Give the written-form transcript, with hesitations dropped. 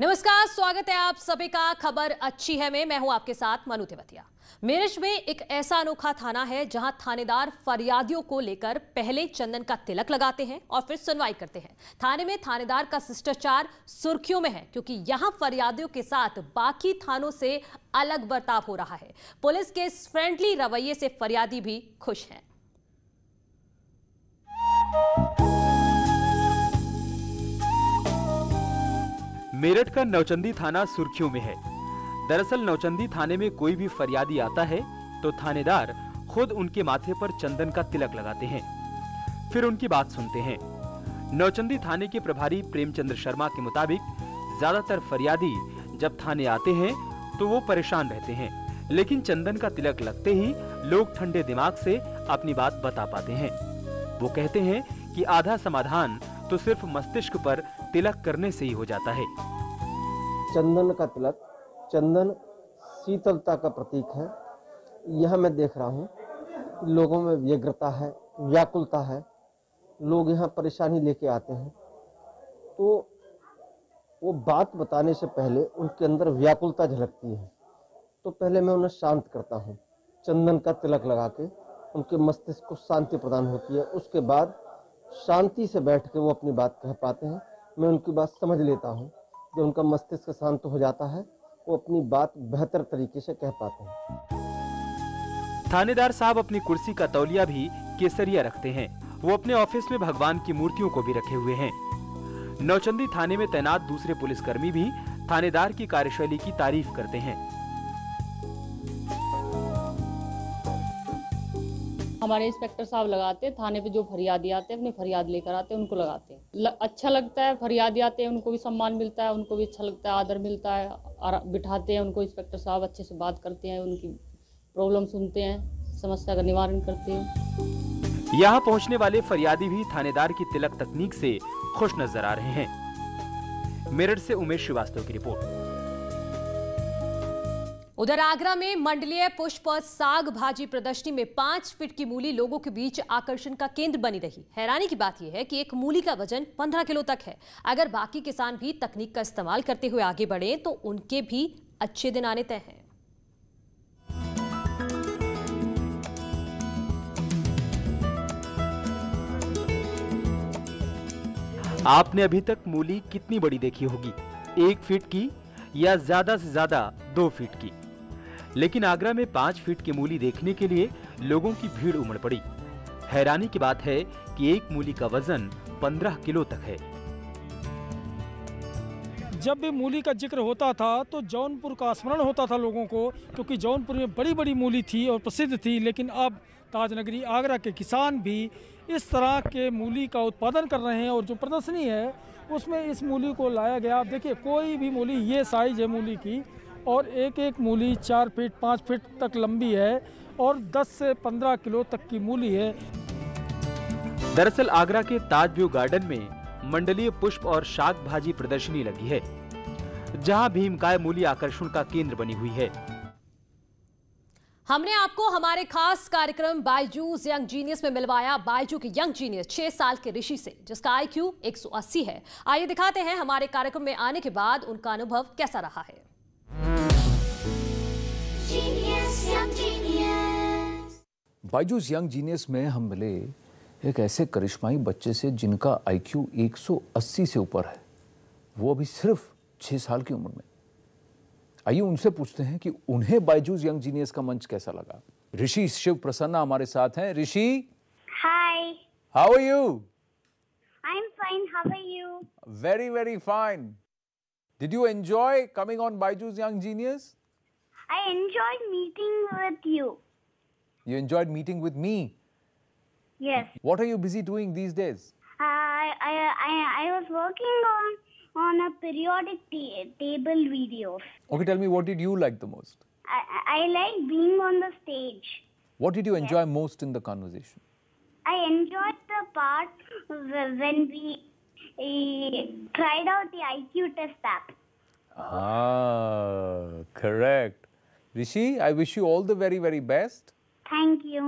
नमस्कार, स्वागत है आप सभी का खबर अच्छी है मैं हूं आपके साथ मनु तेवतिया। मेरठ में एक ऐसा अनोखा थाना है जहां थानेदार फरियादियों को लेकर पहले चंदन का तिलक लगाते हैं और फिर सुनवाई करते हैं। थाने में थानेदार का शिष्टाचार सुर्खियों में है क्योंकि यहां फरियादियों के साथ बाकी थानों से अलग बर्ताव हो रहा है। पुलिस के इस फ्रेंडली रवैये से फरियादी भी खुश हैं। मेरठ का नौचंदी थाना सुर्खियों में है। दरअसल नौचंदी थाने में कोई भी फरियादी आता है तो थानेदार खुद उनके माथे पर चंदन का तिलक लगाते हैं, फिर उनकी बात सुनते हैं। नौचंदी थाने के प्रभारी प्रेमचंद्र शर्मा के मुताबिक ज्यादातर फरियादी जब थाने आते हैं तो वो परेशान रहते हैं, लेकिन चंदन का तिलक लगते ही लोग ठंडे दिमाग से अपनी बात बता पाते हैं। वो कहते हैं कि आधा समाधान तो सिर्फ मस्तिष्क पर तिलक करने से ही हो जाता है। चंदन का तिलक, चंदन शीतलता का प्रतीक है। यह मैं देख रहा हूँ, लोगों में व्यग्रता है, व्याकुलता है। लोग यहाँ परेशानी लेके आते हैं तो वो बात बताने से पहले उनके अंदर व्याकुलता झलकती है, तो पहले मैं उन्हें शांत करता हूँ। चंदन का तिलक लगा के उनके मस्तिष्क को शांति प्रदान होती है। उसके बाद शांति से बैठ के वो अपनी बात कह पाते हैं। मैं उनकी बात समझ लेता हूँ। जब उनका मस्तिष्क शांत हो जाता है वो अपनी बात बेहतर तरीके से कह पाते हैं। थानेदार साहब अपनी कुर्सी का तौलिया भी केसरिया रखते हैं। वो अपने ऑफिस में भगवान की मूर्तियों को भी रखे हुए हैं। नौचंदी थाने में तैनात दूसरे पुलिसकर्मी भी थानेदार की कार्यशैली की तारीफ करते हैं। हमारे इंस्पेक्टर साहब लगाते हैं, थाने पे जो फरियादी आते हैं अपनी फरियाद लेकर आते हैं उनको लगाते हैं। अच्छा लगता है, फरियादी आते हैं उनको भी सम्मान मिलता है, उनको भी अच्छा लगता है, आदर मिलता है। और बिठाते हैं उनको, इंस्पेक्टर साहब अच्छे से बात करते हैं, उनकी प्रॉब्लम सुनते हैं, समस्या का निवारण करते हैं। यहाँ पहुँचने वाले फरियादी भी थानेदार की तिलक तकनीक से खुश नजर आ रहे हैं। मेरठ से उमेश श्रीवास्तव की रिपोर्ट। उधर आगरा में मंडलीय पुष्प और साग भाजी प्रदर्शनी में 5 फीट की मूली लोगों के बीच आकर्षण का केंद्र बनी रही। हैरानी की बात यह है कि एक मूली का वजन 15 किलो तक है। अगर बाकी किसान भी तकनीक का इस्तेमाल करते हुए आगे बढ़े तो उनके भी अच्छे दिन आने तय हैं। आपने अभी तक मूली कितनी बड़ी देखी होगी? 1 फीट की या ज्यादा से ज्यादा 2 फीट की। लेकिन आगरा में 5 फीट की मूली देखने के लिए लोगों की भीड़ उमड़ पड़ी। हैरानी की बात है कि एक मूली का वजन 15 किलो तक है। जब भी मूली का जिक्र होता था तो जौनपुर का स्मरण होता था लोगों को, क्योंकि जौनपुर में बड़ी बड़ी मूली थी और प्रसिद्ध थी। लेकिन अब ताजनगरी आगरा के किसान भी इस तरह के मूली का उत्पादन कर रहे हैं और जो प्रदर्शनी है उसमें इस मूली को लाया गया। आप देखिए, कोई भी मूली, ये साइज है मूली की, और एक एक मूली 4 फीट 5 फीट तक लंबी है और 10 से 15 किलो तक की मूली है। दरअसल आगरा के ताज व्यू गार्डन में मंडलीय पुष्प और शाक भाजी प्रदर्शनी लगी है, जहां भीमकाय मूली आकर्षण का केंद्र बनी हुई है। हमने आपको हमारे खास कार्यक्रम बायजूस यंग जीनियस में मिलवाया बायजू के यंग जीनियस 6 साल के ऋषि से, जिसका आईक्यू 180 है। आइए दिखाते हैं हमारे कार्यक्रम में आने के बाद उनका अनुभव कैसा रहा है। बायजूस यंग जीनियस में हम मिले एक ऐसे करिश्माई बच्चे से जिनका आईक्यू 180 से ऊपर है। वो अभी सिर्फ 6 साल की उम्र में। आइए उनसे पूछते हैं कि उन्हें बायजूस यंग जीनियस का मंच कैसा लगा। ऋषि शिव प्रसन्ना हमारे साथ हैं। Rishi, hi, how are you? I am fine, how are you? Very very fine. Did you enjoy coming on Byju's young genius? I enjoyed meeting with you. You enjoyed meeting with me? Yes. What are you busy doing these days? I was working on a periodic table videos. Okay, tell me, what did you like the most? I like being on the stage. What did you enjoy most in the conversation? I enjoyed the part when we tried out the IQ test app. Ah, correct. Rishi, I wish you all the very, very best. Thank you.